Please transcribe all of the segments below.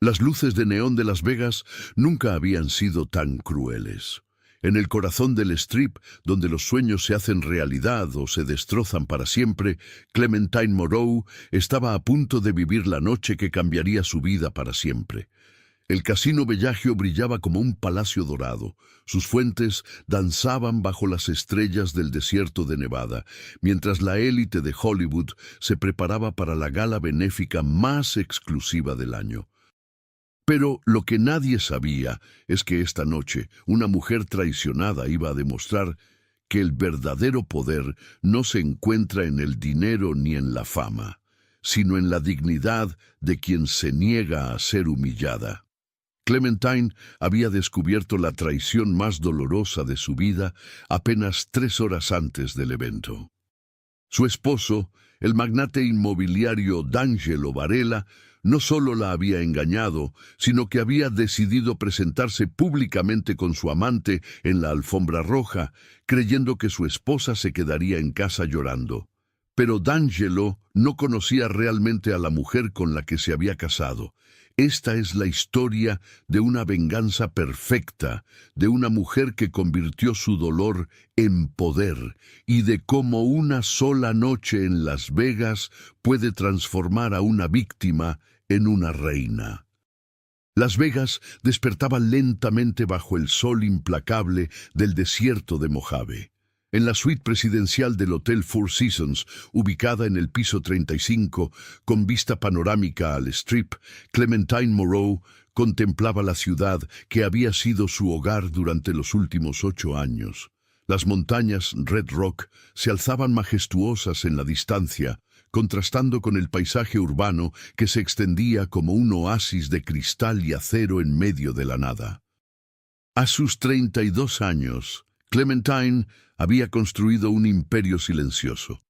Las luces de neón de Las Vegas nunca habían sido tan crueles. En el corazón del Strip, donde los sueños se hacen realidad o se destrozan para siempre, Clementine Moreau estaba a punto de vivir la noche que cambiaría su vida para siempre. El casino Bellagio brillaba como un palacio dorado. Sus fuentes danzaban bajo las estrellas del desierto de Nevada, mientras la élite de Hollywood se preparaba para la gala benéfica más exclusiva del año. Pero lo que nadie sabía es que esta noche una mujer traicionada iba a demostrar que el verdadero poder no se encuentra en el dinero ni en la fama, sino en la dignidad de quien se niega a ser humillada. Clementine había descubierto la traición más dolorosa de su vida apenas 3 horas antes del evento. Su esposo, el magnate inmobiliario D'Angelo Varela, no solo la había engañado, sino que había decidido presentarse públicamente con su amante en la alfombra roja, creyendo que su esposa se quedaría en casa llorando. Pero D'Angelo no conocía realmente a la mujer con la que se había casado. Esta es la historia de una venganza perfecta, de una mujer que convirtió su dolor en poder y de cómo una sola noche en Las Vegas puede transformar a una víctima en una reina. Las Vegas despertaba lentamente bajo el sol implacable del desierto de Mojave. En la suite presidencial del Hotel Four Seasons, ubicada en el piso 35, con vista panorámica al Strip, Clementine Moreau contemplaba la ciudad que había sido su hogar durante los últimos 8 años. Las montañas Red Rock se alzaban majestuosas en la distancia, contrastando con el paisaje urbano que se extendía como un oasis de cristal y acero en medio de la nada. A sus 32 años, Clementine había construido un imperio silencioso.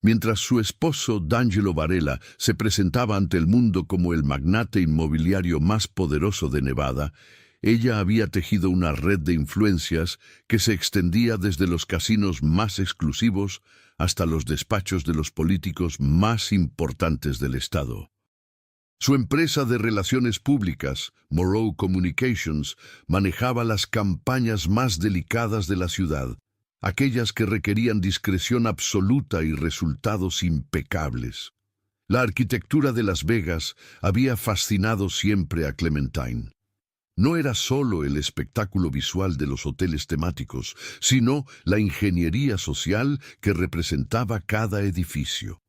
Mientras su esposo D'Angelo Varela se presentaba ante el mundo como el magnate inmobiliario más poderoso de Nevada, ella había tejido una red de influencias que se extendía desde los casinos más exclusivos hasta los despachos de los políticos más importantes del estado. Su empresa de relaciones públicas, Moreau Communications, manejaba las campañas más delicadas de la ciudad, aquellas que requerían discreción absoluta y resultados impecables. La arquitectura de Las Vegas había fascinado siempre a Clementine. No era solo el espectáculo visual de los hoteles temáticos, sino la ingeniería social que representaba cada edificio.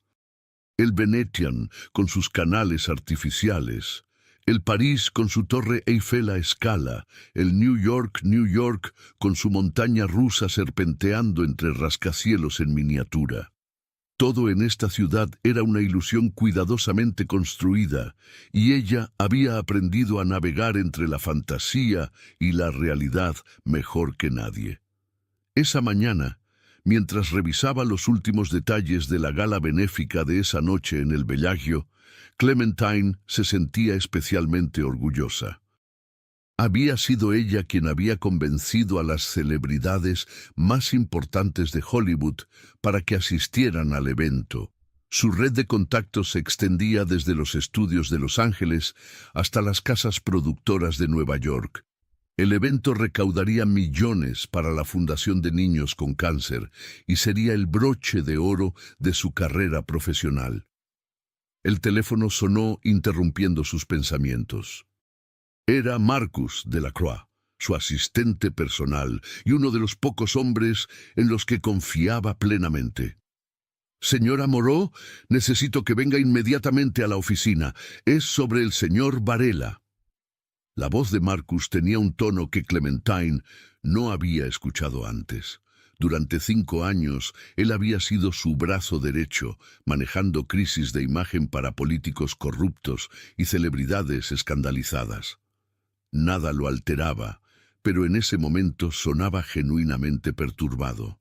El Venetian con sus canales artificiales, el París con su torre Eiffel a escala, el New York con su montaña rusa serpenteando entre rascacielos en miniatura. Todo en esta ciudad era una ilusión cuidadosamente construida, y ella había aprendido a navegar entre la fantasía y la realidad mejor que nadie. Esa mañana, mientras revisaba los últimos detalles de la gala benéfica de esa noche en el Bellagio, Clementine se sentía especialmente orgullosa. Había sido ella quien había convencido a las celebridades más importantes de Hollywood para que asistieran al evento. Su red de contactos se extendía desde los estudios de Los Ángeles hasta las casas productoras de Nueva York. El evento recaudaría millones para la Fundación de Niños con Cáncer y sería el broche de oro de su carrera profesional. El teléfono sonó interrumpiendo sus pensamientos. Era Marcus Delacroix, su asistente personal y uno de los pocos hombres en los que confiaba plenamente. «Señora Moreau, necesito que venga inmediatamente a la oficina. Es sobre el señor Varela». La voz de Marcus tenía un tono que Clementine no había escuchado antes. Durante 5 años, él había sido su brazo derecho, manejando crisis de imagen para políticos corruptos y celebridades escandalizadas. Nada lo alteraba, pero en ese momento sonaba genuinamente perturbado.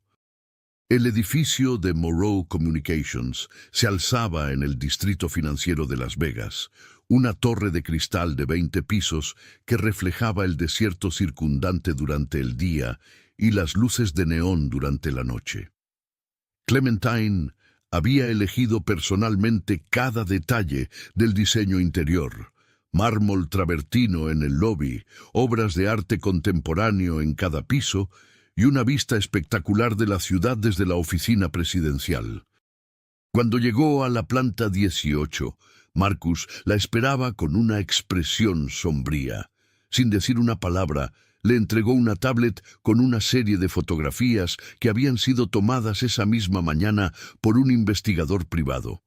El edificio de Moreau Communications se alzaba en el distrito financiero de Las Vegas, una torre de cristal de 20 pisos que reflejaba el desierto circundante durante el día y las luces de neón durante la noche. Clementine había elegido personalmente cada detalle del diseño interior, Mármol travertino en el lobby, obras de arte contemporáneo en cada piso y una vista espectacular de la ciudad desde la oficina presidencial. Cuando llegó a la planta 18, Marcus la esperaba con una expresión sombría. Sin decir una palabra, le entregó una tablet con una serie de fotografías que habían sido tomadas esa misma mañana por un investigador privado.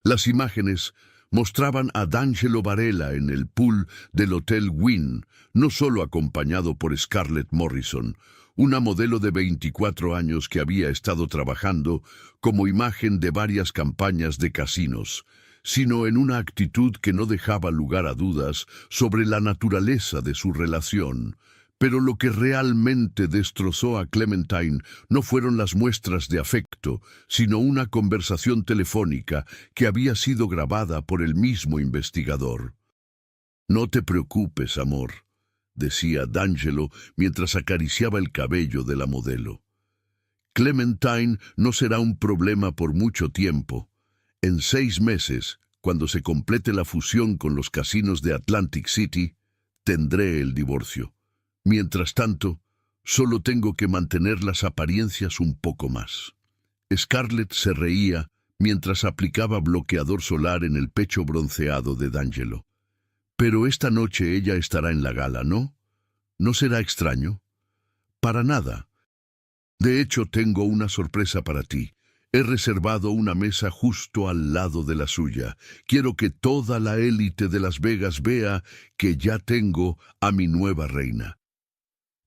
Las imágenes mostraban a D'Angelo Varela en el pool del Hotel Wynn, no solo acompañado por Scarlett Morrison, una modelo de 24 años que había estado trabajando como imagen de varias campañas de casinos, sino en una actitud que no dejaba lugar a dudas sobre la naturaleza de su relación. Pero lo que realmente destrozó a Clementine no fueron las muestras de afecto, sino una conversación telefónica que había sido grabada por el mismo investigador. «No te preocupes, amor», decía D'Angelo mientras acariciaba el cabello de la modelo. «Clementine no será un problema por mucho tiempo. En 6 meses, cuando se complete la fusión con los casinos de Atlantic City, tendré el divorcio. Mientras tanto, solo tengo que mantener las apariencias un poco más». Scarlett se reía mientras aplicaba bloqueador solar en el pecho bronceado de D'Angelo. «Pero esta noche ella estará en la gala, ¿no? ¿No será extraño?» «Para nada. De hecho, tengo una sorpresa para ti. He reservado una mesa justo al lado de la suya. Quiero que toda la élite de Las Vegas vea que ya tengo a mi nueva reina».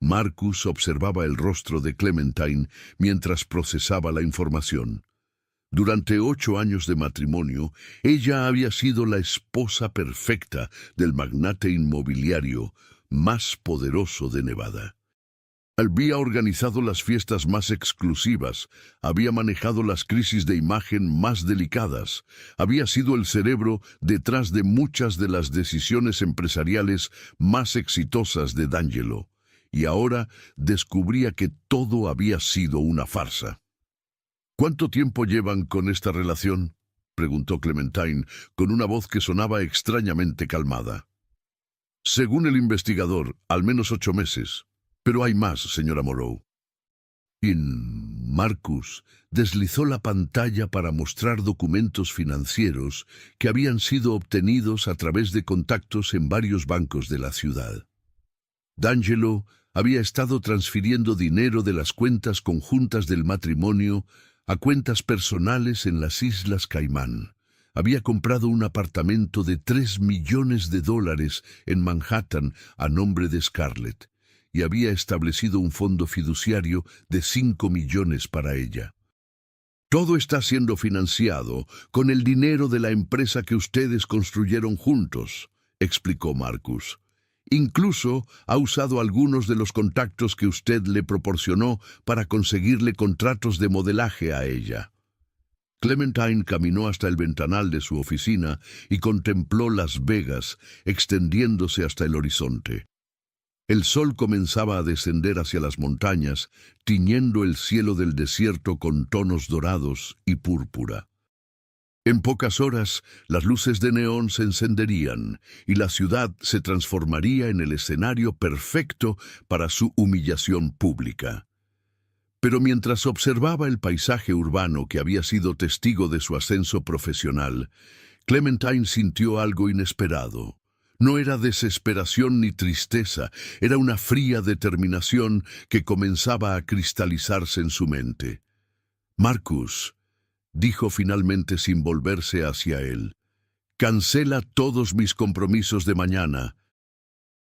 Marcus observaba el rostro de Clementine mientras procesaba la información. Durante 8 años de matrimonio, ella había sido la esposa perfecta del magnate inmobiliario más poderoso de Nevada. Había organizado las fiestas más exclusivas, había manejado las crisis de imagen más delicadas, había sido el cerebro detrás de muchas de las decisiones empresariales más exitosas de D'Angelo, y ahora descubría que todo había sido una farsa. «¿Cuánto tiempo llevan con esta relación?», preguntó Clementine, con una voz que sonaba extrañamente calmada. «Según el investigador, al menos 8 meses. Pero hay más, señora Moreau». Marcus deslizó la pantalla para mostrar documentos financieros que habían sido obtenidos a través de contactos en varios bancos de la ciudad. D'Angelo había estado transfiriendo dinero de las cuentas conjuntas del matrimonio a cuentas personales en las Islas Caimán. Había comprado un apartamento de $3 millones en Manhattan a nombre de Scarlett y había establecido un fondo fiduciario de 5 millones para ella. «Todo está siendo financiado con el dinero de la empresa que ustedes construyeron juntos», explicó Marcus. «Incluso ha usado algunos de los contactos que usted le proporcionó para conseguirle contratos de modelaje a ella». Clementine caminó hasta el ventanal de su oficina y contempló Las Vegas extendiéndose hasta el horizonte. El sol comenzaba a descender hacia las montañas, tiñendo el cielo del desierto con tonos dorados y púrpura. En pocas horas, las luces de neón se encenderían y la ciudad se transformaría en el escenario perfecto para su humillación pública. Pero mientras observaba el paisaje urbano que había sido testigo de su ascenso profesional, Clementine sintió algo inesperado. No era desesperación ni tristeza, era una fría determinación que comenzaba a cristalizarse en su mente. «Marcus», dijo finalmente sin volverse hacia él, «cancela todos mis compromisos de mañana.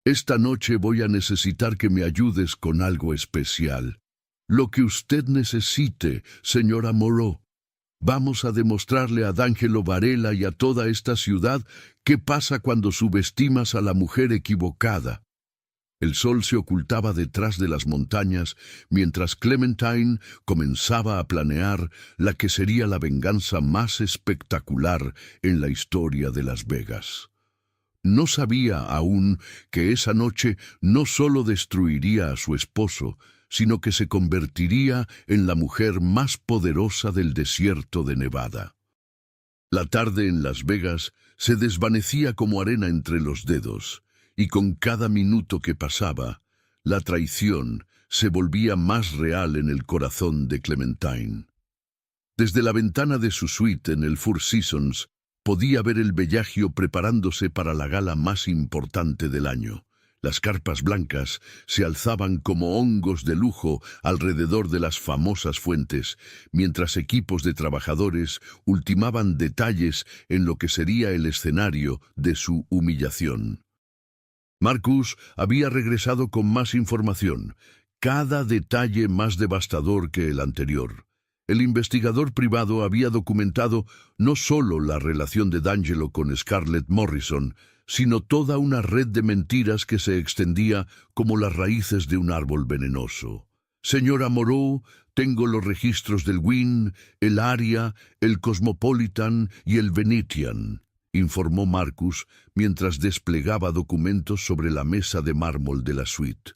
Esta noche voy a necesitar que me ayudes con algo especial. Lo que usted necesite, señora Moreau. Vamos a demostrarle a D'Angelo Varela y a toda esta ciudad qué pasa cuando subestimas a la mujer equivocada». El sol se ocultaba detrás de las montañas mientras Clementine comenzaba a planear la que sería la venganza más espectacular en la historia de Las Vegas. No sabía aún que esa noche no solo destruiría a su esposo, sino que se convertiría en la mujer más poderosa del desierto de Nevada. La tarde en Las Vegas se desvanecía como arena entre los dedos, y con cada minuto que pasaba, la traición se volvía más real en el corazón de Clementine. Desde la ventana de su suite en el Four Seasons, podía ver el Bellagio preparándose para la gala más importante del año. Las carpas blancas se alzaban como hongos de lujo alrededor de las famosas fuentes, mientras equipos de trabajadores ultimaban detalles en lo que sería el escenario de su humillación. Marcus había regresado con más información, cada detalle más devastador que el anterior. El investigador privado había documentado no solo la relación de D'Angelo con Scarlett Morrison, sino toda una red de mentiras que se extendía como las raíces de un árbol venenoso. Señora Moreau, tengo los registros del Wynn, el Aria, el Cosmopolitan y el Venetian, informó Marcus mientras desplegaba documentos sobre la mesa de mármol de la suite.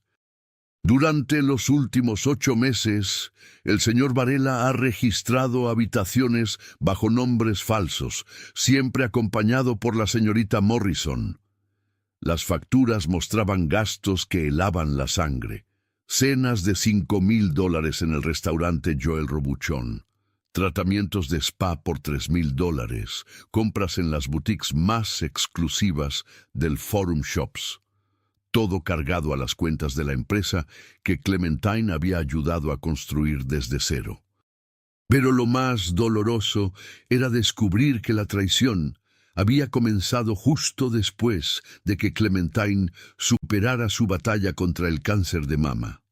Durante los últimos 8 meses, el señor Varela ha registrado habitaciones bajo nombres falsos, siempre acompañado por la señorita Morrison. Las facturas mostraban gastos que helaban la sangre. Cenas de $5,000 en el restaurante Joel Robuchon. Tratamientos de spa por $3,000. Compras en las boutiques más exclusivas del Forum Shops. Todo cargado a las cuentas de la empresa que Clementine había ayudado a construir desde cero. Pero lo más doloroso era descubrir que la traición había comenzado justo después de que Clementine superara su batalla contra el cáncer de mama.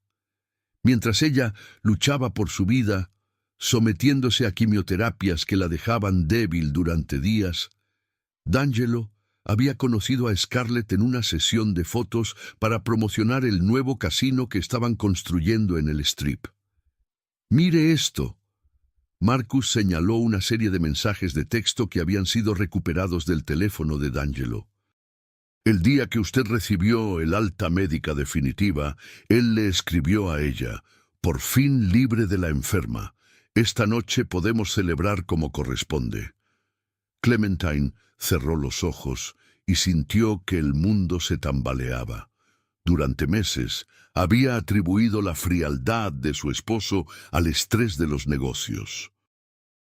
Mientras ella luchaba por su vida, sometiéndose a quimioterapias que la dejaban débil durante días, D'Angelo había conocido a Scarlett en una sesión de fotos para promocionar el nuevo casino que estaban construyendo en el Strip. «Mire esto». Marcus señaló una serie de mensajes de texto que habían sido recuperados del teléfono de D'Angelo. El día que usted recibió el alta médica definitiva, él le escribió a ella: «Por fin libre de la enferma. Esta noche podemos celebrar como corresponde». Clementine cerró los ojos y sintió que el mundo se tambaleaba. Durante meses había atribuido la frialdad de su esposo al estrés de los negocios.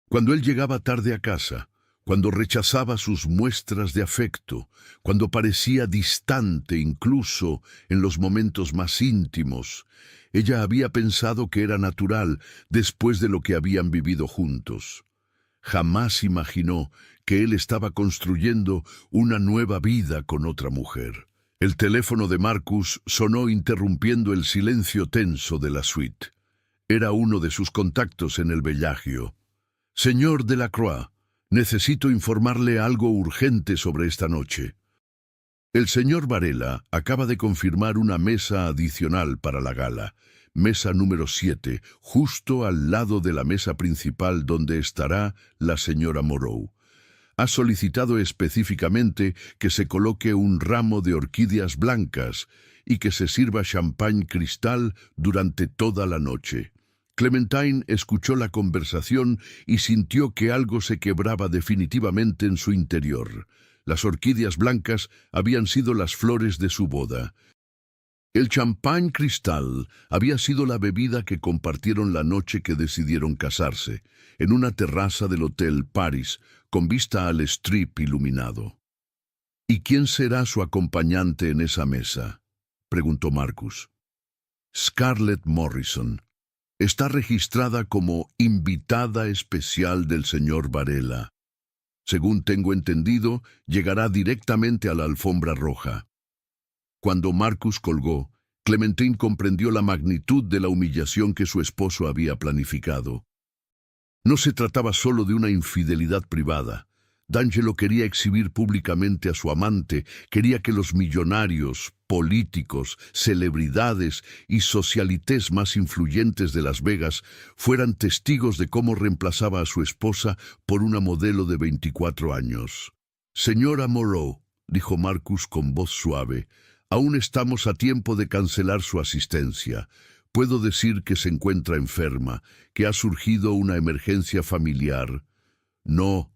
Cuando él llegaba tarde a casa, cuando rechazaba sus muestras de afecto, cuando parecía distante incluso en los momentos más íntimos, ella había pensado que era natural después de lo que habían vivido juntos. Jamás imaginó que él estaba construyendo una nueva vida con otra mujer. El teléfono de Marcus sonó interrumpiendo el silencio tenso de la suite. Era uno de sus contactos en el Bellagio. «Señor Delacroix, necesito informarle algo urgente sobre esta noche. El señor Varela acaba de confirmar una mesa adicional para la gala. Mesa número 7, justo al lado de la mesa principal donde estará la señora Moreau. Ha solicitado específicamente que se coloque un ramo de orquídeas blancas y que se sirva champán cristal durante toda la noche». Clementine escuchó la conversación y sintió que algo se quebraba definitivamente en su interior. Las orquídeas blancas habían sido las flores de su boda. El champán cristal había sido la bebida que compartieron la noche que decidieron casarse, en una terraza del Hotel Paris, con vista al Strip iluminado. «¿Y quién será su acompañante en esa mesa?», preguntó Marcus. «Scarlett Morrison. Está registrada como invitada especial del señor Varela. Según tengo entendido, llegará directamente a la alfombra roja». Cuando Marcus colgó, Clementine comprendió la magnitud de la humillación que su esposo había planificado. No se trataba solo de una infidelidad privada. D'Angelo quería exhibir públicamente a su amante, quería que los millonarios, políticos, celebridades y socialites más influyentes de Las Vegas fueran testigos de cómo reemplazaba a su esposa por una modelo de 24 años. «Señora Moreau», dijo Marcus con voz suave, «aún estamos a tiempo de cancelar su asistencia. Puedo decir que se encuentra enferma, que ha surgido una emergencia familiar». «No».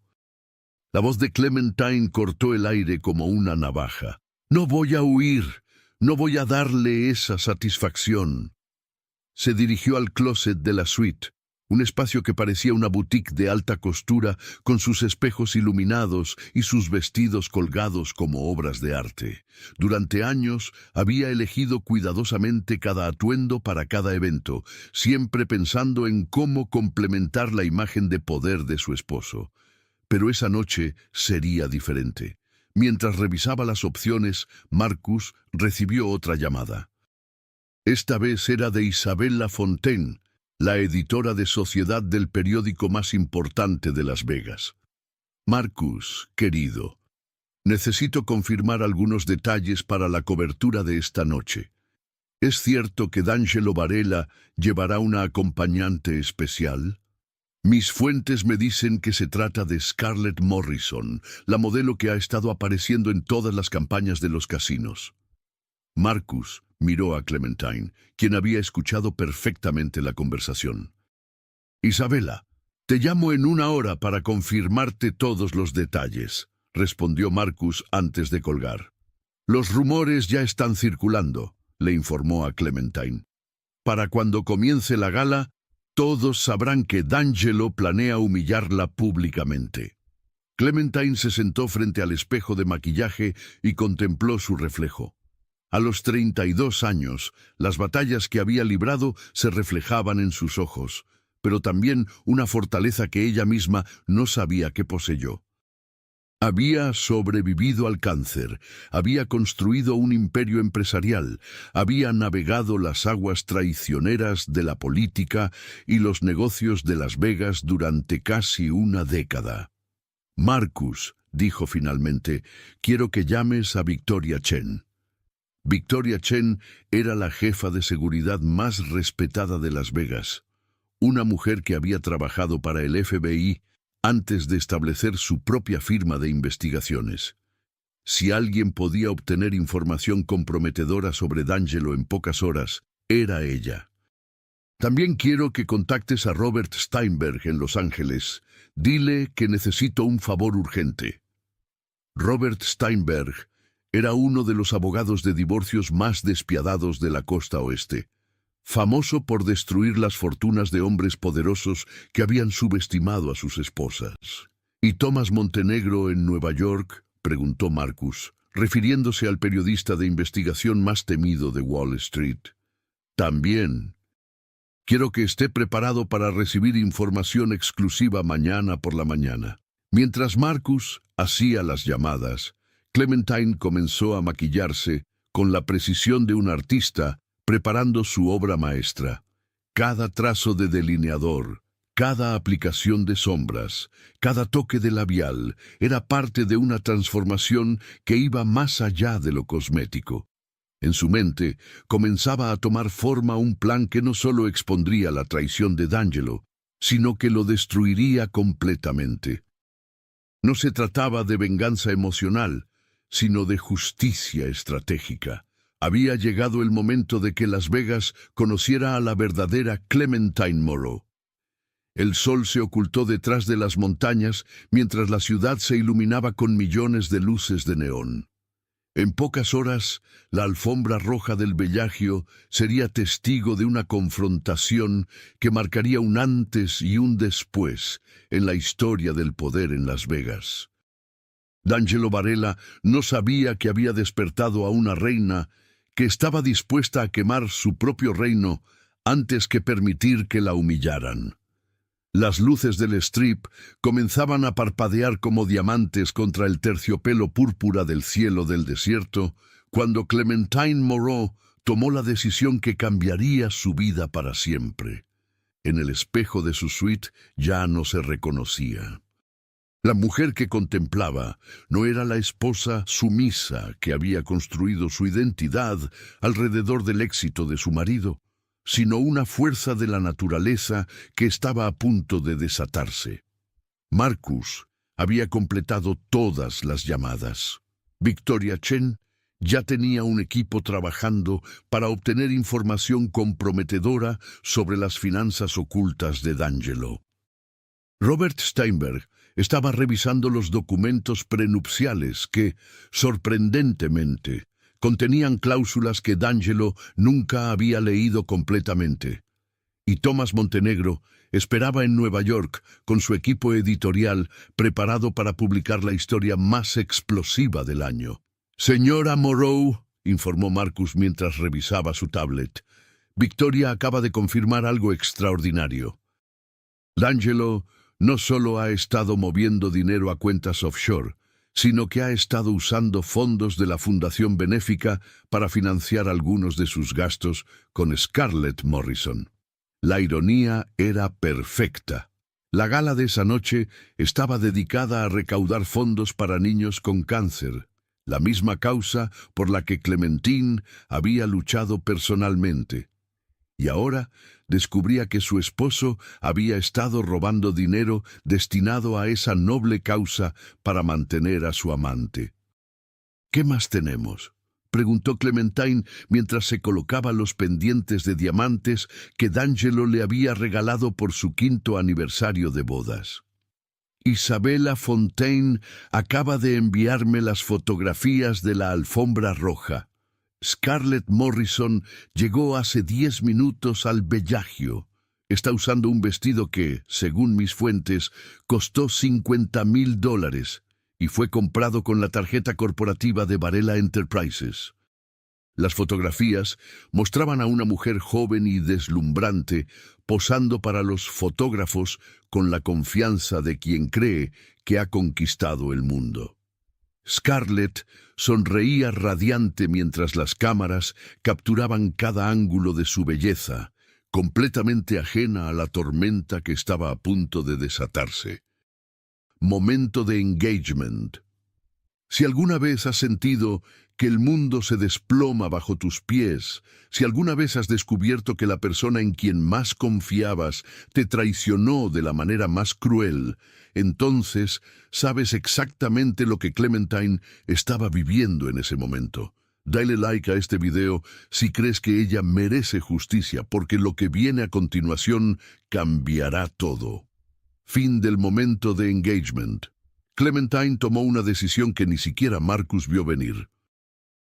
La voz de Clementine cortó el aire como una navaja. «No voy a huir. No voy a darle esa satisfacción». Se dirigió al closet de la suite, un espacio que parecía una boutique de alta costura con sus espejos iluminados y sus vestidos colgados como obras de arte. Durante años había elegido cuidadosamente cada atuendo para cada evento, siempre pensando en cómo complementar la imagen de poder de su esposo. Pero esa noche sería diferente. Mientras revisaba las opciones, Marcus recibió otra llamada. Esta vez era de Isabella Fontaine, la editora de sociedad del periódico más importante de Las Vegas. «Marcus, querido, necesito confirmar algunos detalles para la cobertura de esta noche. ¿Es cierto que D'Angelo Varela llevará una acompañante especial? Mis fuentes me dicen que se trata de Scarlett Morrison, la modelo que ha estado apareciendo en todas las campañas de los casinos». Marcus miró a Clementine, quien había escuchado perfectamente la conversación. «Isabella, te llamo en 1 hora para confirmarte todos los detalles», respondió Marcus antes de colgar. «Los rumores ya están circulando», le informó a Clementine. «Para cuando comience la gala, todos sabrán que D'Angelo planea humillarla públicamente». Clementine se sentó frente al espejo de maquillaje y contempló su reflejo. A los 32 años, las batallas que había librado se reflejaban en sus ojos, pero también una fortaleza que ella misma no sabía que poseyó. Había sobrevivido al cáncer, había construido un imperio empresarial, había navegado las aguas traicioneras de la política y los negocios de Las Vegas durante casi una década. «Marcus», dijo finalmente, «quiero que llames a Victoria Chen». Victoria Chen era la jefa de seguridad más respetada de Las Vegas, una mujer que había trabajado para el FBI antes de establecer su propia firma de investigaciones. Si alguien podía obtener información comprometedora sobre D'Angelo en pocas horas, era ella. «También quiero que contactes a Robert Steinberg en Los Ángeles. Dile que necesito un favor urgente». Robert Steinberg era uno de los abogados de divorcios más despiadados de la costa oeste, famoso por destruir las fortunas de hombres poderosos que habían subestimado a sus esposas. «¿Y Thomas Montenegro en Nueva York?», preguntó Marcus, refiriéndose al periodista de investigación más temido de Wall Street. «También. Quiero que esté preparado para recibir información exclusiva mañana por la mañana». Mientras Marcus hacía las llamadas, Clementine comenzó a maquillarse con la precisión de un artista preparando su obra maestra. Cada trazo de delineador, cada aplicación de sombras, cada toque de labial era parte de una transformación que iba más allá de lo cosmético. En su mente comenzaba a tomar forma un plan que no solo expondría la traición de D'Angelo, sino que lo destruiría completamente. No se trataba de venganza emocional, sino de justicia estratégica. Había llegado el momento de que Las Vegas conociera a la verdadera Clementine Moreau. El sol se ocultó detrás de las montañas mientras la ciudad se iluminaba con millones de luces de neón. En pocas horas, la alfombra roja del Bellagio sería testigo de una confrontación que marcaría un antes y un después en la historia del poder en Las Vegas. D'Angelo Varela no sabía que había despertado a una reina que estaba dispuesta a quemar su propio reino antes que permitir que la humillaran. Las luces del Strip comenzaban a parpadear como diamantes contra el terciopelo púrpura del cielo del desierto cuando Clementine Moreau tomó la decisión que cambiaría su vida para siempre. En el espejo de su suite ya no se reconocía. La mujer que contemplaba no era la esposa sumisa que había construido su identidad alrededor del éxito de su marido, sino una fuerza de la naturaleza que estaba a punto de desatarse. Marcus había completado todas las llamadas. Victoria Chen ya tenía un equipo trabajando para obtener información comprometedora sobre las finanzas ocultas de D'Angelo. Robert Steinberg Estaba revisando los documentos prenupciales que, sorprendentemente, contenían cláusulas que D'Angelo nunca había leído completamente. Y Thomas Montenegro esperaba en Nueva York con su equipo editorial preparado para publicar la historia más explosiva del año. «Señora Moreau», informó Marcus mientras revisaba su tablet, «Victoria acaba de confirmar algo extraordinario. D'Angelo no solo ha estado moviendo dinero a cuentas offshore, sino que ha estado usando fondos de la Fundación Benéfica para financiar algunos de sus gastos con Scarlett Morrison». La ironía era perfecta. La gala de esa noche estaba dedicada a recaudar fondos para niños con cáncer, la misma causa por la que Clementine había luchado personalmente. Y ahora descubría que su esposo había estado robando dinero destinado a esa noble causa para mantener a su amante. «¿Qué más tenemos?», preguntó Clementine mientras se colocaba los pendientes de diamantes que D'Angelo le había regalado por su 5º aniversario de bodas. «Isabella Fontaine acaba de enviarme las fotografías de la alfombra roja. Scarlett Morrison llegó hace 10 minutos al Bellagio. Está usando un vestido que, según mis fuentes, costó $50,000 y fue comprado con la tarjeta corporativa de Varela Enterprises». Las fotografías mostraban a una mujer joven y deslumbrante posando para los fotógrafos con la confianza de quien cree que ha conquistado el mundo. Scarlett sonreía radiante mientras las cámaras capturaban cada ángulo de su belleza, completamente ajena a la tormenta que estaba a punto de desatarse. Momento de engagement. Si alguna vez has sentido que el mundo se desploma bajo tus pies, si alguna vez has descubierto que la persona en quien más confiabas te traicionó de la manera más cruel, entonces sabes exactamente lo que Clementine estaba viviendo en ese momento. Dale like a este video si crees que ella merece justicia, porque lo que viene a continuación cambiará todo. Fin del momento de engagement. Clementine tomó una decisión que ni siquiera Marcus vio venir.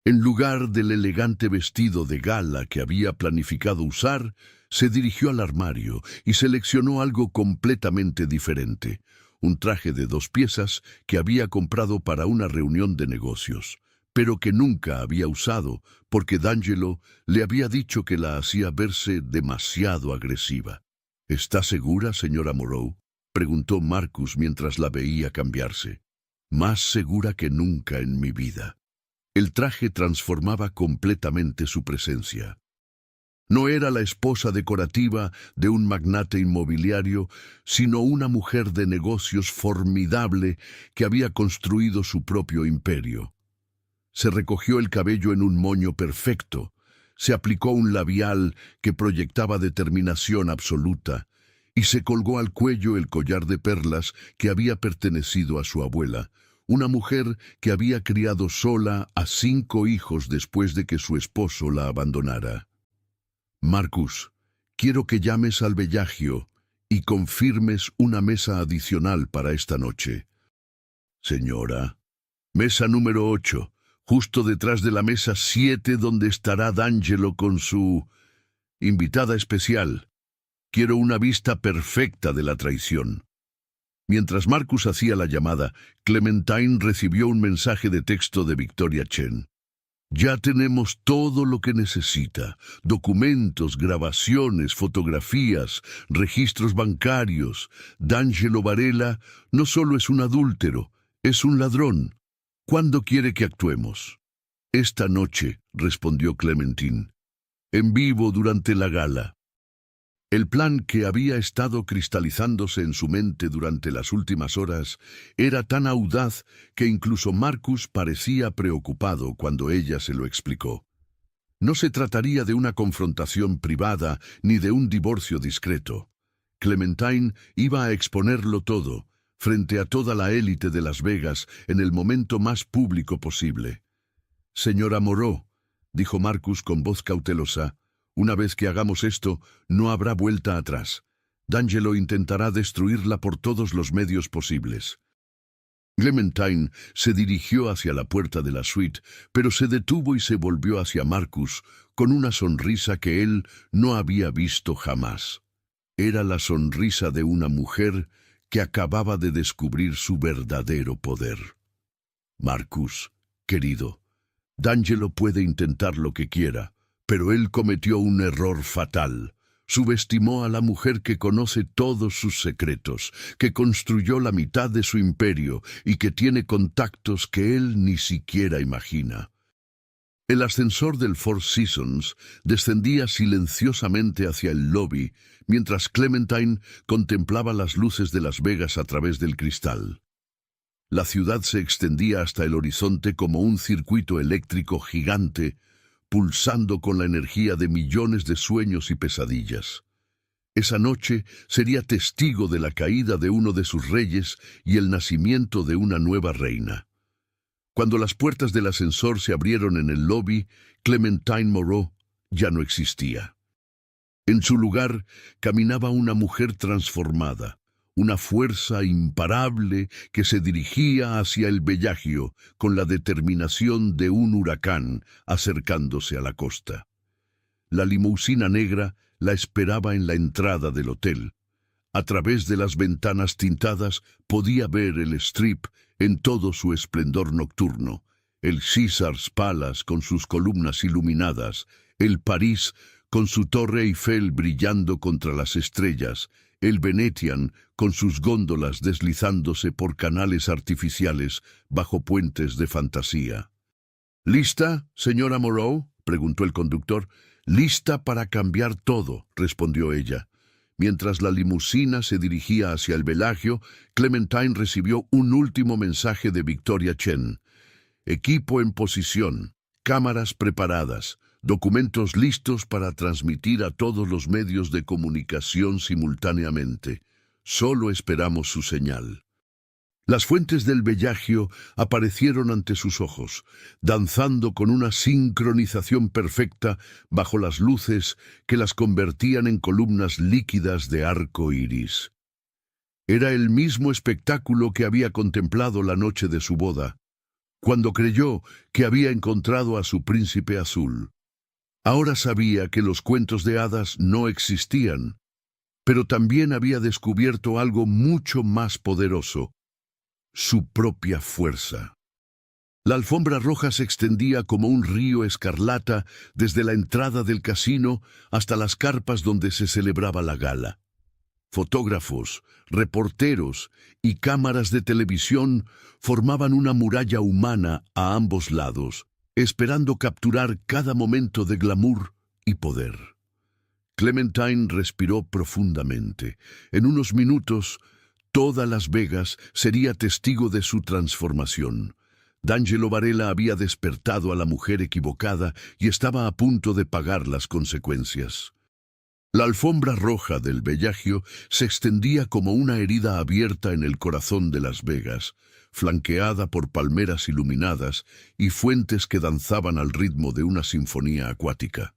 En lugar del elegante vestido de gala que había planificado usar, se dirigió al armario y seleccionó algo completamente diferente, un traje de 2 piezas que había comprado para una reunión de negocios, pero que nunca había usado porque D'Angelo le había dicho que la hacía verse demasiado agresiva. «¿Está segura, señora Moreau?», preguntó Marcus mientras la veía cambiarse. «Más segura que nunca en mi vida». El traje transformaba completamente su presencia. No era la esposa decorativa de un magnate inmobiliario, sino una mujer de negocios formidable que había construido su propio imperio. Se recogió el cabello en un moño perfecto, se aplicó un labial que proyectaba determinación absoluta, y se colgó al cuello el collar de perlas que había pertenecido a su abuela, una mujer que había criado sola a 5 hijos después de que su esposo la abandonara. «Marcus, quiero que llames al Bellagio y confirmes una mesa adicional para esta noche». «Señora». «Mesa número 8, justo detrás de la mesa 7 donde estará D'Angelo con su invitada especial. Quiero una vista perfecta de la traición». Mientras Marcus hacía la llamada, Clementine recibió un mensaje de texto de Victoria Chen. «Ya tenemos todo lo que necesita: documentos, grabaciones, fotografías, registros bancarios. D'Angelo Varela no solo es un adúltero, es un ladrón. ¿Cuándo quiere que actuemos?» «Esta noche», respondió Clementine. «En vivo durante la gala». El plan que había estado cristalizándose en su mente durante las últimas horas era tan audaz que incluso Marcus parecía preocupado cuando ella se lo explicó. No se trataría de una confrontación privada ni de un divorcio discreto. Clementine iba a exponerlo todo, frente a toda la élite de Las Vegas, en el momento más público posible. «Señora Moreau», dijo Marcus con voz cautelosa, «una vez que hagamos esto, no habrá vuelta atrás. D'Angelo intentará destruirla por todos los medios posibles. Clementine se dirigió hacia la puerta de la suite, pero se detuvo y se volvió hacia Marcus con una sonrisa que él no había visto jamás. Era la sonrisa de una mujer que acababa de descubrir su verdadero poder. Marcus, querido, D'Angelo puede intentar lo que quiera, pero él cometió un error fatal. Subestimó a la mujer que conoce todos sus secretos, que construyó la mitad de su imperio y que tiene contactos que él ni siquiera imagina. El ascensor del Four Seasons descendía silenciosamente hacia el lobby, mientras Clementine contemplaba las luces de Las Vegas a través del cristal. La ciudad se extendía hasta el horizonte como un circuito eléctrico gigante, pulsando con la energía de millones de sueños y pesadillas. Esa noche sería testigo de la caída de uno de sus reyes y el nacimiento de una nueva reina. Cuando las puertas del ascensor se abrieron en el lobby, Clementine Moreau ya no existía. En su lugar caminaba una mujer transformada, una fuerza imparable que se dirigía hacia el Bellagio con la determinación de un huracán acercándose a la costa. La limusina negra la esperaba en la entrada del hotel. A través de las ventanas tintadas podía ver el Strip en todo su esplendor nocturno, el Caesars Palace con sus columnas iluminadas, el París con su torre Eiffel brillando contra las estrellas, el Venetian con sus góndolas deslizándose por canales artificiales bajo puentes de fantasía. ¿Lista, señora Moreau?, preguntó el conductor. «Lista para cambiar todo», respondió ella. Mientras la limusina se dirigía hacia el Bellagio, Clementine recibió un último mensaje de Victoria Chen. Equipo en posición, cámaras preparadas, documentos listos para transmitir a todos los medios de comunicación simultáneamente. Solo esperamos su señal. Las fuentes del Bellagio aparecieron ante sus ojos, danzando con una sincronización perfecta bajo las luces que las convertían en columnas líquidas de arco iris. Era el mismo espectáculo que había contemplado la noche de su boda, cuando creyó que había encontrado a su príncipe azul. Ahora sabía que los cuentos de hadas no existían, pero también había descubierto algo mucho más poderoso: su propia fuerza. La alfombra roja se extendía como un río escarlata desde la entrada del casino hasta las carpas donde se celebraba la gala. Fotógrafos, reporteros y cámaras de televisión formaban una muralla humana a ambos lados, esperando capturar cada momento de glamour y poder. Clementine respiró profundamente. En unos minutos, toda Las Vegas sería testigo de su transformación. D'Angelo Varela había despertado a la mujer equivocada y estaba a punto de pagar las consecuencias. La alfombra roja del Bellagio se extendía como una herida abierta en el corazón de Las Vegas, flanqueada por palmeras iluminadas y fuentes que danzaban al ritmo de una sinfonía acuática.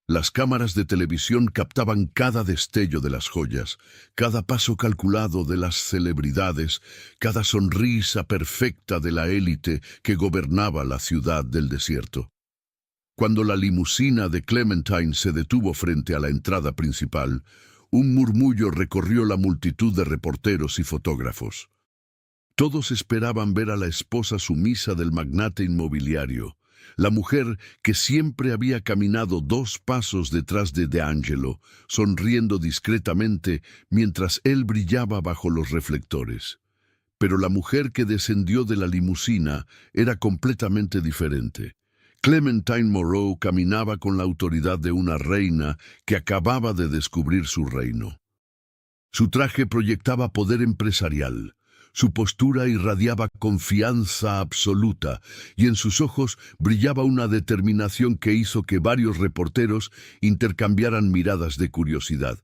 Las cámaras de televisión captaban cada destello de las joyas, cada paso calculado de las celebridades, cada sonrisa perfecta de la élite que gobernaba la ciudad del desierto. Cuando la limusina de Clementine se detuvo frente a la entrada principal, un murmullo recorrió la multitud de reporteros y fotógrafos. Todos esperaban ver a la esposa sumisa del magnate inmobiliario, la mujer que siempre había caminado 2 pasos detrás de D'Angelo, sonriendo discretamente mientras él brillaba bajo los reflectores. Pero la mujer que descendió de la limusina era completamente diferente. Clementine Moreau caminaba con la autoridad de una reina que acababa de descubrir su reino. Su traje proyectaba poder empresarial. Su postura irradiaba confianza absoluta y en sus ojos brillaba una determinación que hizo que varios reporteros intercambiaran miradas de curiosidad.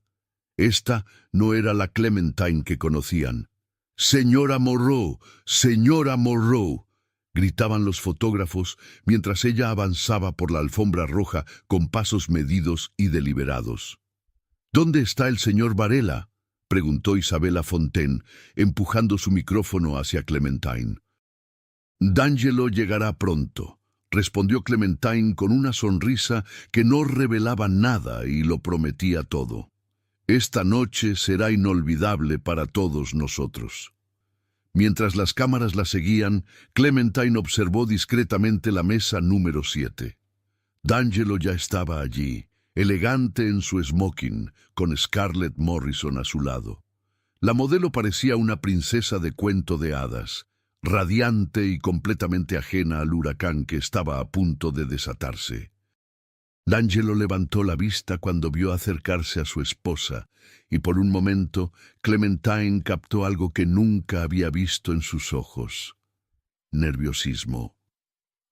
Esta no era la Clementine que conocían. «¡Señora Moreau! ¡Señora Moreau!», gritaban los fotógrafos mientras ella avanzaba por la alfombra roja con pasos medidos y deliberados. «¿Dónde está el señor Varela?», preguntó Isabella Fontaine, empujando su micrófono hacia Clementine. D'Angelo llegará pronto, respondió Clementine con una sonrisa que no revelaba nada y lo prometía todo. Esta noche será inolvidable para todos nosotros. Mientras las cámaras la seguían, Clementine observó discretamente la mesa número 7. D'Angelo ya estaba allí, elegante en su smoking, con Scarlett Morrison a su lado. La modelo parecía una princesa de cuento de hadas, radiante y completamente ajena al huracán que estaba a punto de desatarse. D'Angelo levantó la vista cuando vio acercarse a su esposa, y por un momento Clementine captó algo que nunca había visto en sus ojos: nerviosismo.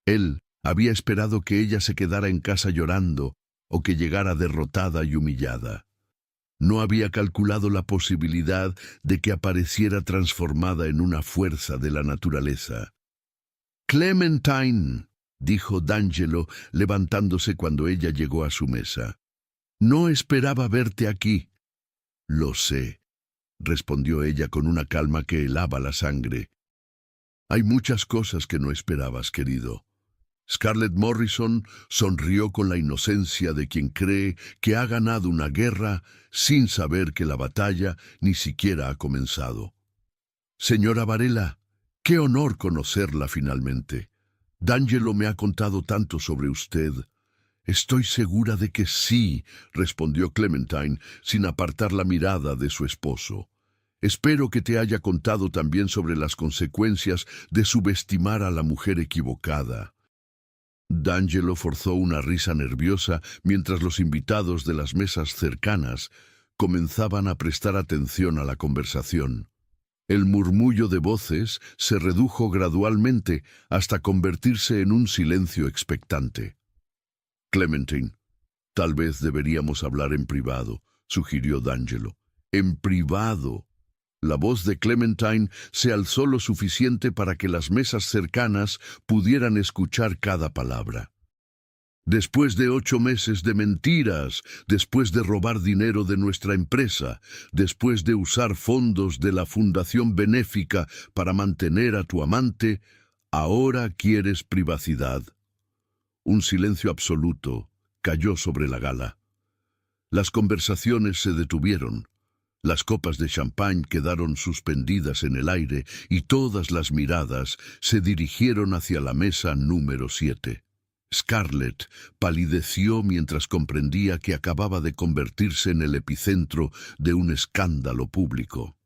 Él había esperado que ella se quedara en casa llorando o que llegara derrotada y humillada. No había calculado la posibilidad de que apareciera transformada en una fuerza de la naturaleza. «Clementine», dijo D'Angelo, levantándose cuando ella llegó a su mesa. «No esperaba verte aquí». «Lo sé», respondió ella con una calma que helaba la sangre. «Hay muchas cosas que no esperabas, querido». Scarlett Morrison sonrió con la inocencia de quien cree que ha ganado una guerra sin saber que la batalla ni siquiera ha comenzado. «Señora Varela, qué honor conocerla finalmente. D'Angelo me ha contado tanto sobre usted». «Estoy segura de que sí», respondió Clementine sin apartar la mirada de su esposo. «Espero que te haya contado también sobre las consecuencias de subestimar a la mujer equivocada». D'Angelo forzó una risa nerviosa mientras los invitados de las mesas cercanas comenzaban a prestar atención a la conversación. El murmullo de voces se redujo gradualmente hasta convertirse en un silencio expectante. «Clementine, tal vez deberíamos hablar en privado», sugirió D'Angelo. «En privado». La voz de Clementine se alzó lo suficiente para que las mesas cercanas pudieran escuchar cada palabra. «Después de 8 meses de mentiras, después de robar dinero de nuestra empresa, después de usar fondos de la fundación benéfica para mantener a tu amante, ahora quieres privacidad». Un silencio absoluto cayó sobre la gala. Las conversaciones se detuvieron. Las copas de champán quedaron suspendidas en el aire y todas las miradas se dirigieron hacia la mesa número 7. Scarlett palideció mientras comprendía que acababa de convertirse en el epicentro de un escándalo público.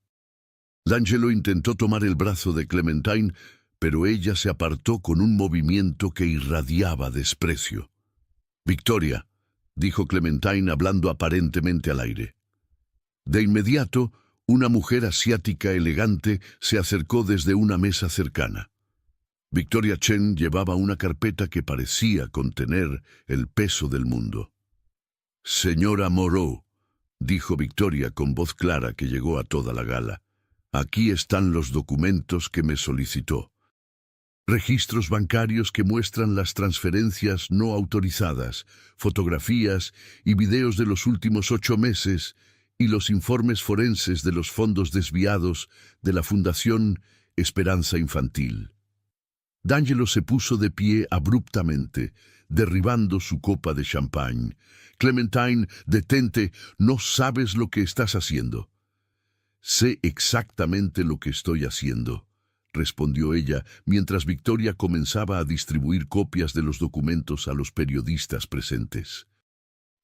D'Angelo intentó tomar el brazo de Clementine, pero ella se apartó con un movimiento que irradiaba desprecio. «Victoria», dijo Clementine hablando aparentemente al aire. De inmediato, una mujer asiática elegante se acercó desde una mesa cercana. Victoria Chen llevaba una carpeta que parecía contener el peso del mundo. «Señora Moreau», dijo Victoria con voz clara que llegó a toda la gala, «aquí están los documentos que me solicitó. Registros bancarios que muestran las transferencias no autorizadas, fotografías y videos de los últimos 8 meses y los informes forenses de los fondos desviados de la Fundación Esperanza Infantil». D'Angelo se puso de pie abruptamente, derribando su copa de champán. «Clementine, detente, no sabes lo que estás haciendo». «Sé exactamente lo que estoy haciendo», respondió ella mientras Victoria comenzaba a distribuir copias de los documentos a los periodistas presentes.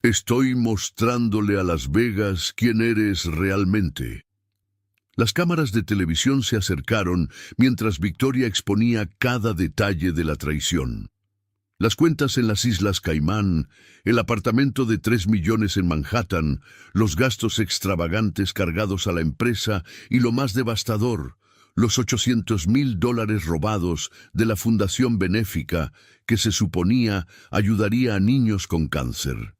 «Estoy mostrándole a Las Vegas quién eres realmente». Las cámaras de televisión se acercaron mientras Victoria exponía cada detalle de la traición. Las cuentas en las Islas Caimán, el apartamento de 3 millones en Manhattan, los gastos extravagantes cargados a la empresa y lo más devastador, los $800,000 robados de la fundación benéfica que se suponía ayudaría a niños con cáncer.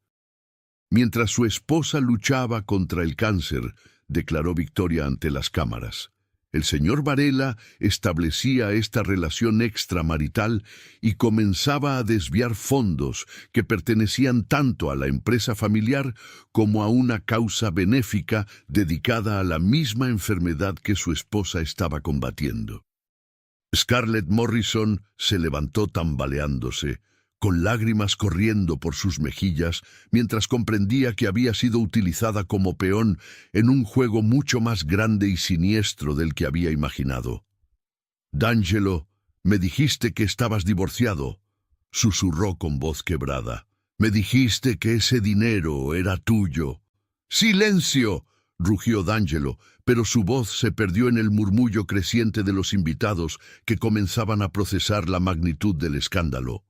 Mientras su esposa luchaba contra el cáncer, declaró Victoria ante las cámaras, El señor Varela establecía esta relación extramarital y comenzaba a desviar fondos que pertenecían tanto a la empresa familiar como a una causa benéfica dedicada a la misma enfermedad que su esposa estaba combatiendo. Scarlett Morrison se levantó tambaleándose, con lágrimas corriendo por sus mejillas, mientras comprendía que había sido utilizada como peón en un juego mucho más grande y siniestro del que había imaginado. «D'Angelo, me dijiste que estabas divorciado», susurró con voz quebrada. «Me dijiste que ese dinero era tuyo». «¡Silencio!», rugió D'Angelo, pero su voz se perdió en el murmullo creciente de los invitados que comenzaban a procesar la magnitud del escándalo.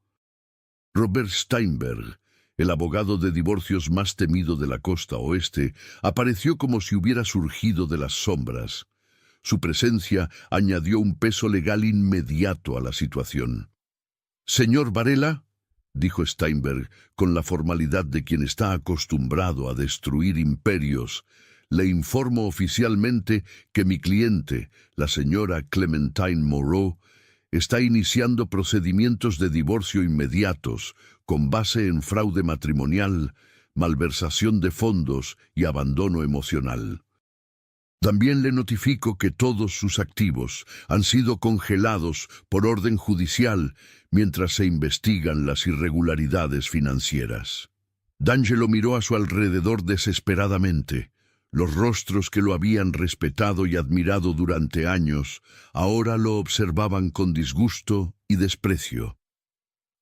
Robert Steinberg, el abogado de divorcios más temido de la costa oeste, apareció como si hubiera surgido de las sombras. Su presencia añadió un peso legal inmediato a la situación. «Señor Varela», dijo Steinberg con la formalidad de quien está acostumbrado a destruir imperios, «le informo oficialmente que mi cliente, la señora Clementine Moreau, está iniciando procedimientos de divorcio inmediatos con base en fraude matrimonial, malversación de fondos y abandono emocional. También le notifico que todos sus activos han sido congelados por orden judicial mientras se investigan las irregularidades financieras». D'Angelo miró a su alrededor desesperadamente. Los rostros que lo habían respetado y admirado durante años ahora lo observaban con disgusto y desprecio.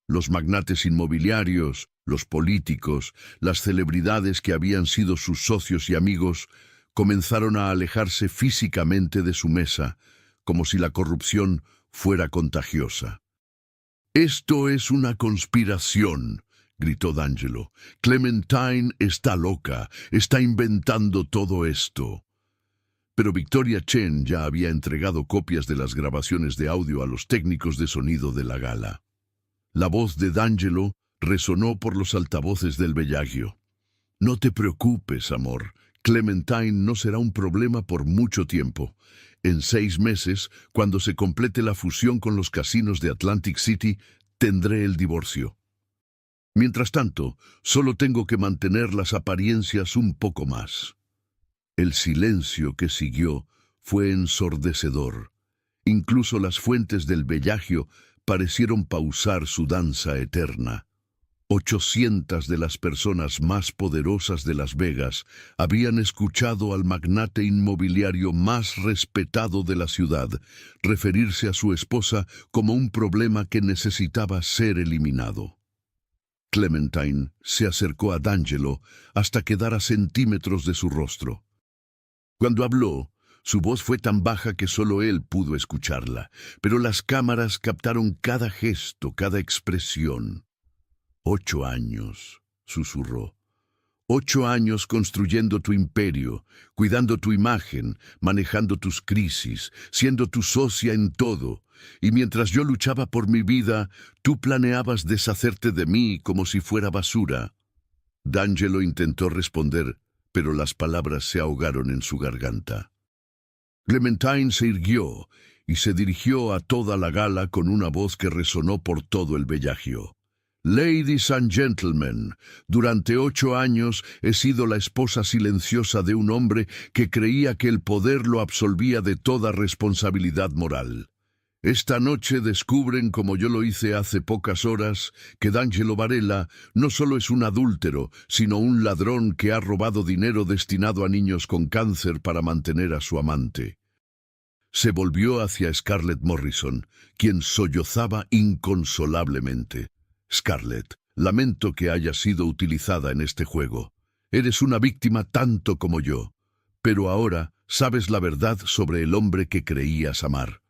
Los magnates inmobiliarios, los políticos, las celebridades que habían sido sus socios y amigos comenzaron a alejarse físicamente de su mesa, como si la corrupción fuera contagiosa. «Esto es una conspiración», gritó D'Angelo. «Clementine está loca, está inventando todo esto». Pero Victoria Chen ya había entregado copias de las grabaciones de audio a los técnicos de sonido de la gala. La voz de D'Angelo resonó por los altavoces del Bellagio. «No te preocupes, amor. Clementine no será un problema por mucho tiempo. En 6 meses, cuando se complete la fusión con los casinos de Atlantic City, tendré el divorcio. Mientras tanto, solo tengo que mantener las apariencias un poco más». El silencio que siguió fue ensordecedor. Incluso las fuentes del Bellagio parecieron pausar su danza eterna. 800 de las personas más poderosas de Las Vegas habían escuchado al magnate inmobiliario más respetado de la ciudad referirse a su esposa como un problema que necesitaba ser eliminado. Clementine se acercó a D'Angelo hasta quedar a centímetros de su rostro. Cuando habló, su voz fue tan baja que solo él pudo escucharla, pero las cámaras captaron cada gesto, cada expresión. 8 años, susurró. 8 años construyendo tu imperio, cuidando tu imagen, manejando tus crisis, siendo tu socia en todo. Y mientras yo luchaba por mi vida, tú planeabas deshacerte de mí como si fuera basura. D'Angelo intentó responder, pero las palabras se ahogaron en su garganta. Clementine se irguió y se dirigió a toda la gala con una voz que resonó por todo el Bellagio. «Ladies and gentlemen, durante 8 años he sido la esposa silenciosa de un hombre que creía que el poder lo absolvía de toda responsabilidad moral. Esta noche descubren, como yo lo hice hace pocas horas, que D'Angelo Varela no solo es un adúltero, sino un ladrón que ha robado dinero destinado a niños con cáncer para mantener a su amante». Se volvió hacia Scarlett Morrison, quien sollozaba inconsolablemente. «Scarlett, lamento que hayas sido utilizada en este juego. Eres una víctima tanto como yo. Pero ahora sabes la verdad sobre el hombre que creías amar».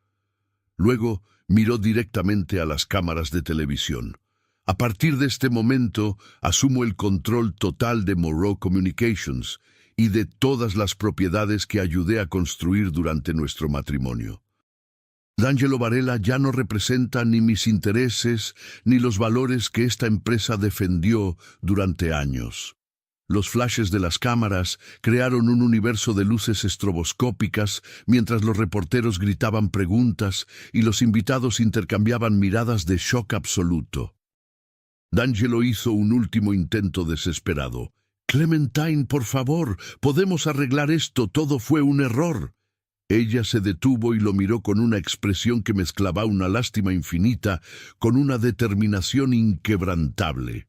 Luego miró directamente a las cámaras de televisión. «A partir de este momento, asumo el control total de Moreau Communications y de todas las propiedades que ayudé a construir durante nuestro matrimonio. D'Angelo Varela ya no representa ni mis intereses ni los valores que esta empresa defendió durante años. Los flashes de las cámaras crearon un universo de luces estroboscópicas mientras los reporteros gritaban preguntas y los invitados intercambiaban miradas de shock absoluto. D'Angelo hizo un último intento desesperado. «Clementine, por favor, podemos arreglar esto, todo fue un error». Ella se detuvo y lo miró con una expresión que mezclaba una lástima infinita con una determinación inquebrantable.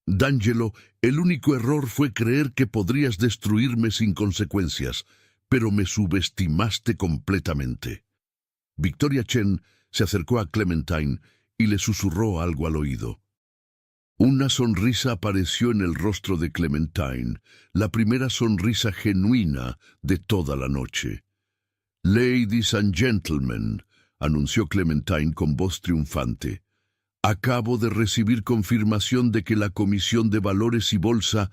«D'Angelo, el único error fue creer que podrías destruirme sin consecuencias, pero me subestimaste completamente». Victoria Chen se acercó a Clementine y le susurró algo al oído. Una sonrisa apareció en el rostro de Clementine, la primera sonrisa genuina de toda la noche. «Ladies and gentlemen», anunció Clementine con voz triunfante, «acabo de recibir confirmación de que la Comisión de Valores y Bolsa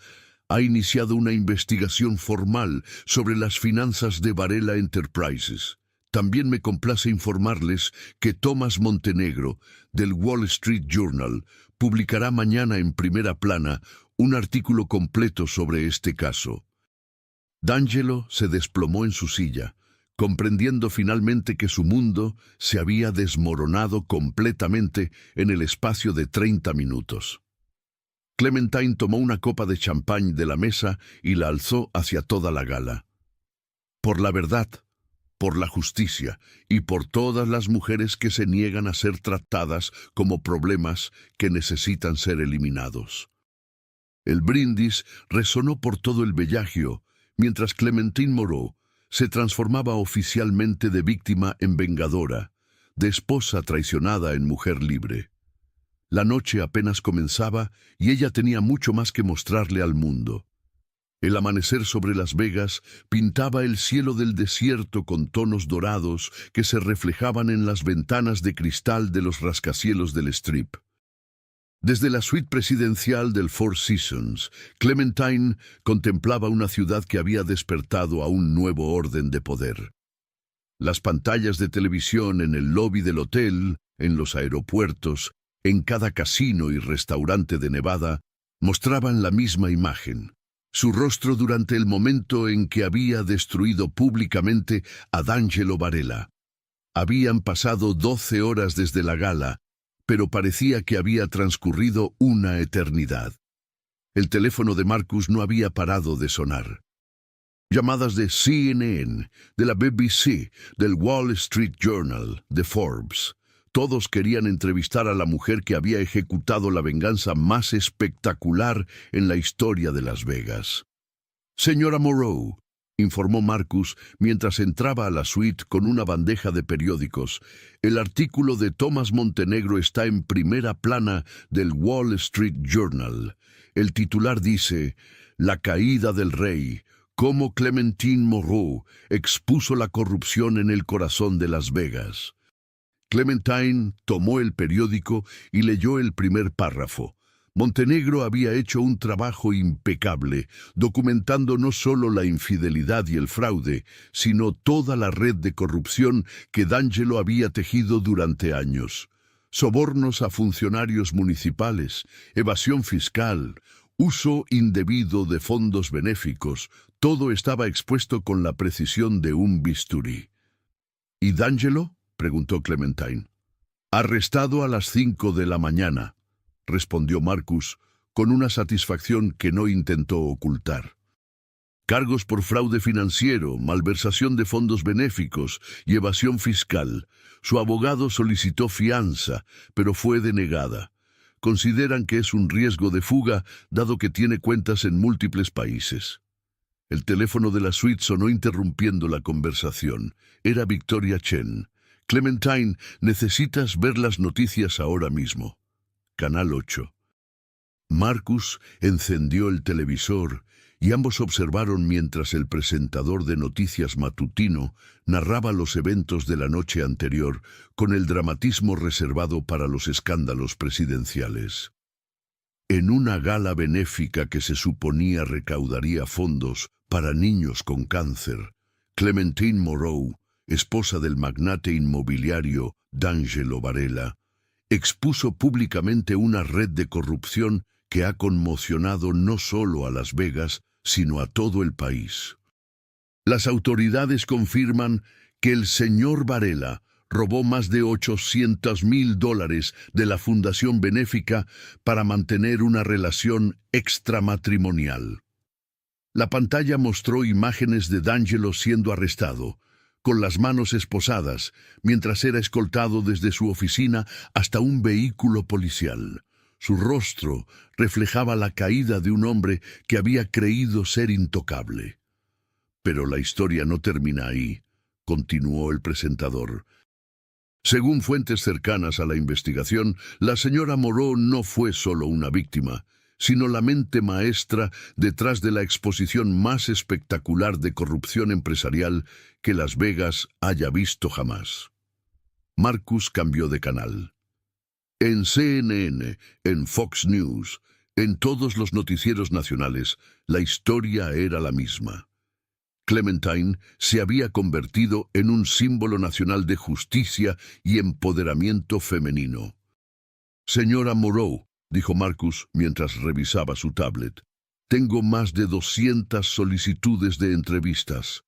ha iniciado una investigación formal sobre las finanzas de Varela Enterprises. También me complace informarles que Tomás Montenegro, del Wall Street Journal, publicará mañana en primera plana un artículo completo sobre este caso». D'Angelo se desplomó en su silla, comprendiendo finalmente que su mundo se había desmoronado completamente en el espacio de 30 minutos. Clementine tomó una copa de champán de la mesa y la alzó hacia toda la gala. «Por la verdad, por la justicia y por todas las mujeres que se niegan a ser tratadas como problemas que necesitan ser eliminados». El brindis resonó por todo el Bellagio, mientras Clementine Moreau se transformaba oficialmente de víctima en vengadora, de esposa traicionada en mujer libre. La noche apenas comenzaba y ella tenía mucho más que mostrarle al mundo. El amanecer sobre Las Vegas pintaba el cielo del desierto con tonos dorados que se reflejaban en las ventanas de cristal de los rascacielos del Strip. Desde la suite presidencial del Four Seasons, Clementine contemplaba una ciudad que había despertado a un nuevo orden de poder. Las pantallas de televisión en el lobby del hotel, en los aeropuertos, en cada casino y restaurante de Nevada, mostraban la misma imagen. Su rostro durante el momento en que había destruido públicamente a D'Angelo Varela. Habían pasado 12 horas desde la gala, pero parecía que había transcurrido una eternidad. El teléfono de Marcus no había parado de sonar. Llamadas de CNN, de la BBC, del Wall Street Journal, de Forbes. Todos querían entrevistar a la mujer que había ejecutado la venganza más espectacular en la historia de Las Vegas. «Señora Moreau», informó Marcus mientras entraba a la suite con una bandeja de periódicos, «el artículo de Tomás Montenegro está en primera plana del Wall Street Journal. El titular dice: La caída del rey, cómo Clementine Moreau expuso la corrupción en el corazón de Las Vegas». Clementine tomó el periódico y leyó el primer párrafo. Montenegro había hecho un trabajo impecable, documentando no solo la infidelidad y el fraude, sino toda la red de corrupción que D'Angelo había tejido durante años. Sobornos a funcionarios municipales, evasión fiscal, uso indebido de fondos benéficos, todo estaba expuesto con la precisión de un bisturí. «¿Y D'Angelo?», preguntó Clementine. «Arrestado a las 5 de la mañana», respondió Marcus, con una satisfacción que no intentó ocultar. «Cargos por fraude financiero, malversación de fondos benéficos y evasión fiscal. Su abogado solicitó fianza, pero fue denegada. Consideran que es un riesgo de fuga, dado que tiene cuentas en múltiples países». El teléfono de la suite sonó interrumpiendo la conversación. Era Victoria Chen. «Clementine, necesitas ver las noticias ahora mismo». Canal 8. Marcus encendió el televisor y ambos observaron mientras el presentador de noticias matutino narraba los eventos de la noche anterior con el dramatismo reservado para los escándalos presidenciales. En una gala benéfica que se suponía recaudaría fondos para niños con cáncer, Clementine Moreau, esposa del magnate inmobiliario D'Angelo Varela, expuso públicamente una red de corrupción que ha conmocionado no solo a Las Vegas, sino a todo el país. Las autoridades confirman que el señor Varela robó más de $800,000 de la fundación benéfica para mantener una relación extramatrimonial. La pantalla mostró imágenes de D'Angelo siendo arrestado, con las manos esposadas, mientras era escoltado desde su oficina hasta un vehículo policial. Su rostro reflejaba la caída de un hombre que había creído ser intocable. Pero la historia no termina ahí, continuó el presentador. Según fuentes cercanas a la investigación, la señora Moreau no fue solo una víctima, sino la mente maestra detrás de la exposición más espectacular de corrupción empresarial que Las Vegas haya visto jamás. Marcus cambió de canal. En CNN, en Fox News, en todos los noticieros nacionales, la historia era la misma. Clementine se había convertido en un símbolo nacional de justicia y empoderamiento femenino. Señora Moreau, dijo Marcus mientras revisaba su tablet, tengo más de 200 solicitudes de entrevistas.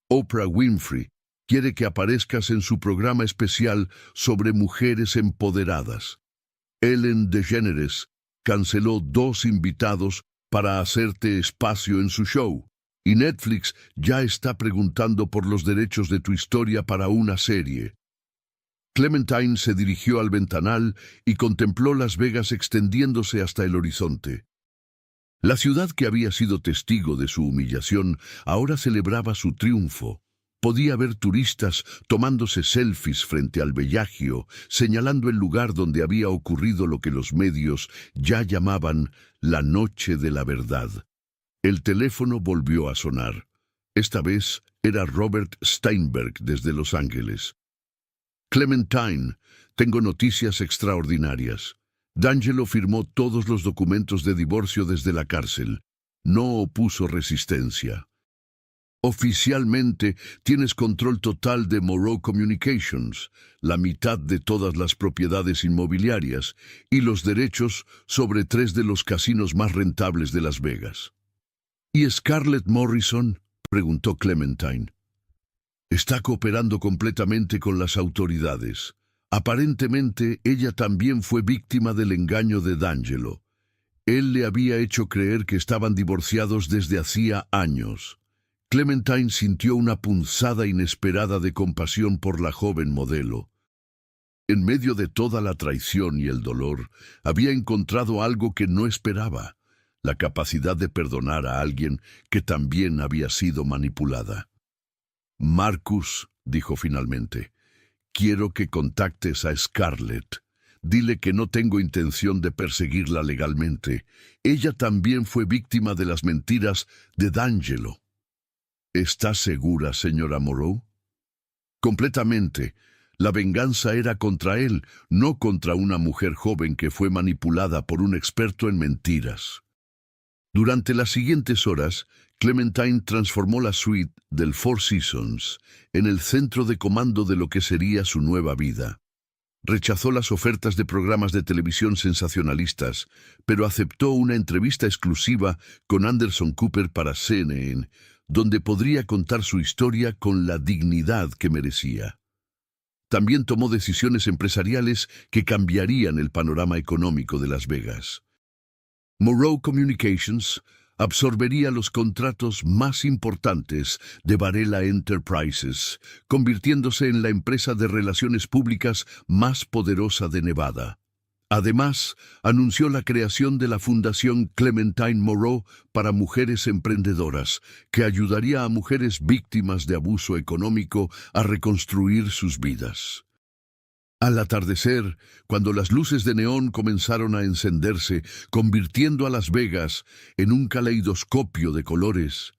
Oprah Winfrey quiere que aparezcas en su programa especial sobre mujeres empoderadas. Ellen DeGeneres canceló 2 invitados para hacerte espacio en su show. Y Netflix ya está preguntando por los derechos de tu historia para una serie. Clementine se dirigió al ventanal y contempló Las Vegas extendiéndose hasta el horizonte. La ciudad que había sido testigo de su humillación ahora celebraba su triunfo. Podía ver turistas tomándose selfies frente al Bellagio, señalando el lugar donde había ocurrido lo que los medios ya llamaban la noche de la verdad. El teléfono volvió a sonar. Esta vez era Robert Steinberg desde Los Ángeles. Clementine, tengo noticias extraordinarias. D'Angelo firmó todos los documentos de divorcio desde la cárcel. No opuso resistencia. Oficialmente tienes control total de Moreau Communications, la mitad de todas las propiedades inmobiliarias y los derechos sobre 3 de los casinos más rentables de Las Vegas. ¿Y Scarlett Morrison? Preguntó Clementine. Está cooperando completamente con las autoridades. Aparentemente, ella también fue víctima del engaño de D'Angelo. Él le había hecho creer que estaban divorciados desde hacía años. Clementine sintió una punzada inesperada de compasión por la joven modelo. En medio de toda la traición y el dolor, había encontrado algo que no esperaba: la capacidad de perdonar a alguien que también había sido manipulada. Marcus, dijo finalmente, quiero que contactes a Scarlett. Dile que no tengo intención de perseguirla legalmente. Ella también fue víctima de las mentiras de D'Angelo. ¿Estás segura, señora Moreau? Completamente. La venganza era contra él, no contra una mujer joven que fue manipulada por un experto en mentiras. Durante las siguientes horas, Clementine transformó la suite del Four Seasons en el centro de comando de lo que sería su nueva vida. Rechazó las ofertas de programas de televisión sensacionalistas, pero aceptó una entrevista exclusiva con Anderson Cooper para CNN, donde podría contar su historia con la dignidad que merecía. También tomó decisiones empresariales que cambiarían el panorama económico de Las Vegas. Moreau Communications absorbería los contratos más importantes de Varela Enterprises, convirtiéndose en la empresa de relaciones públicas más poderosa de Nevada. Además, anunció la creación de la Fundación Clementine Moreau para mujeres emprendedoras, que ayudaría a mujeres víctimas de abuso económico a reconstruir sus vidas. Al atardecer, cuando las luces de neón comenzaron a encenderse, convirtiendo a Las Vegas en un caleidoscopio de colores,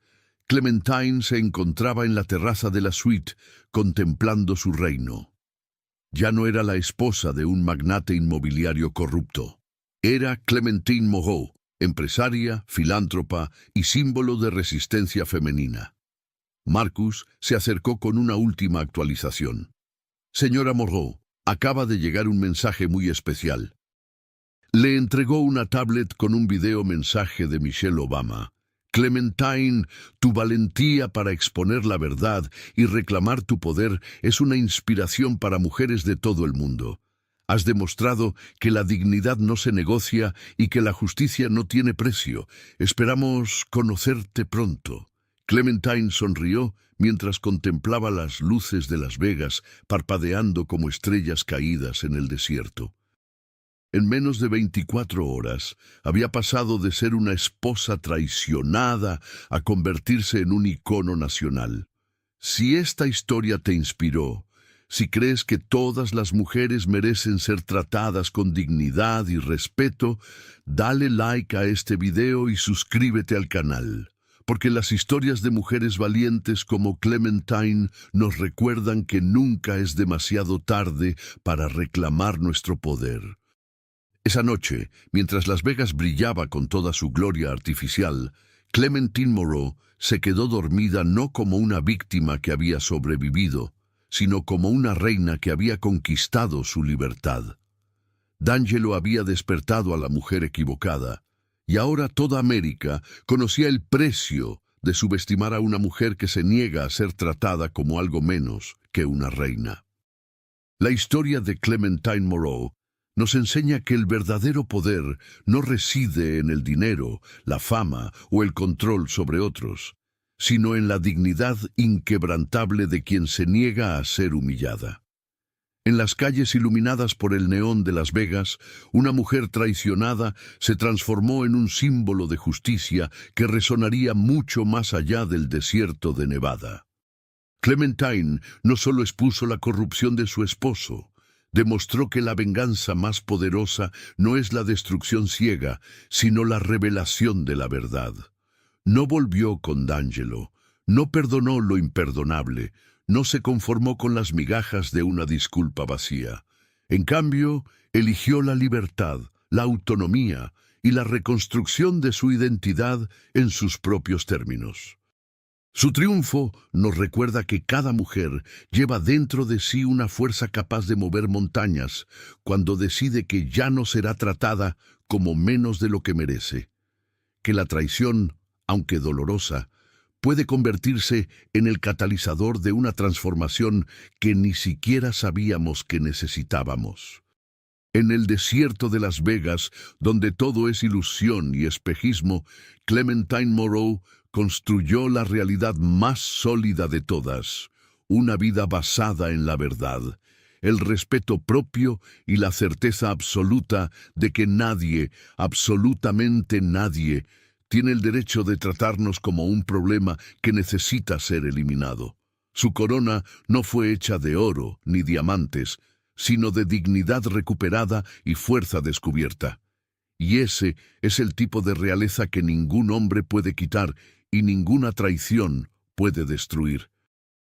Clementine se encontraba en la terraza de la suite, contemplando su reino. Ya no era la esposa de un magnate inmobiliario corrupto. Era Clementine Moreau, empresaria, filántropa y símbolo de resistencia femenina. Marcus se acercó con una última actualización. Señora Moreau, acaba de llegar un mensaje muy especial. Le entregó una tablet con un video mensaje de Michelle Obama. Clementine, tu valentía para exponer la verdad y reclamar tu poder es una inspiración para mujeres de todo el mundo. Has demostrado que la dignidad no se negocia y que la justicia no tiene precio. Esperamos conocerte pronto. Clementine sonrió mientras contemplaba las luces de Las Vegas parpadeando como estrellas caídas en el desierto. En menos de 24 horas, había pasado de ser una esposa traicionada a convertirse en un icono nacional. Si esta historia te inspiró, si crees que todas las mujeres merecen ser tratadas con dignidad y respeto, dale like a este video y suscríbete al canal, porque las historias de mujeres valientes como Clementine nos recuerdan que nunca es demasiado tarde para reclamar nuestro poder. Esa noche, mientras Las Vegas brillaba con toda su gloria artificial, Clementine Moreau se quedó dormida no como una víctima que había sobrevivido, sino como una reina que había conquistado su libertad. D'Angelo había despertado a la mujer equivocada, y ahora toda América conocía el precio de subestimar a una mujer que se niega a ser tratada como algo menos que una reina. La historia de Clementine Moreau nos enseña que el verdadero poder no reside en el dinero, la fama o el control sobre otros, sino en la dignidad inquebrantable de quien se niega a ser humillada. En las calles iluminadas por el neón de Las Vegas, una mujer traicionada se transformó en un símbolo de justicia que resonaría mucho más allá del desierto de Nevada. Clementine no solo expuso la corrupción de su esposo, demostró que la venganza más poderosa no es la destrucción ciega, sino la revelación de la verdad. No volvió con D'Angelo, no perdonó lo imperdonable, no se conformó con las migajas de una disculpa vacía. En cambio, eligió la libertad, la autonomía y la reconstrucción de su identidad en sus propios términos. Su triunfo nos recuerda que cada mujer lleva dentro de sí una fuerza capaz de mover montañas cuando decide que ya no será tratada como menos de lo que merece. Que la traición, aunque dolorosa, puede convertirse en el catalizador de una transformación que ni siquiera sabíamos que necesitábamos. En el desierto de Las Vegas, donde todo es ilusión y espejismo, Clementine Moreau construyó la realidad más sólida de todas, una vida basada en la verdad, el respeto propio y la certeza absoluta de que nadie, absolutamente nadie, tiene el derecho de tratarnos como un problema que necesita ser eliminado. Su corona no fue hecha de oro ni diamantes, sino de dignidad recuperada y fuerza descubierta. Y ese es el tipo de realeza que ningún hombre puede quitar y ninguna traición puede destruir.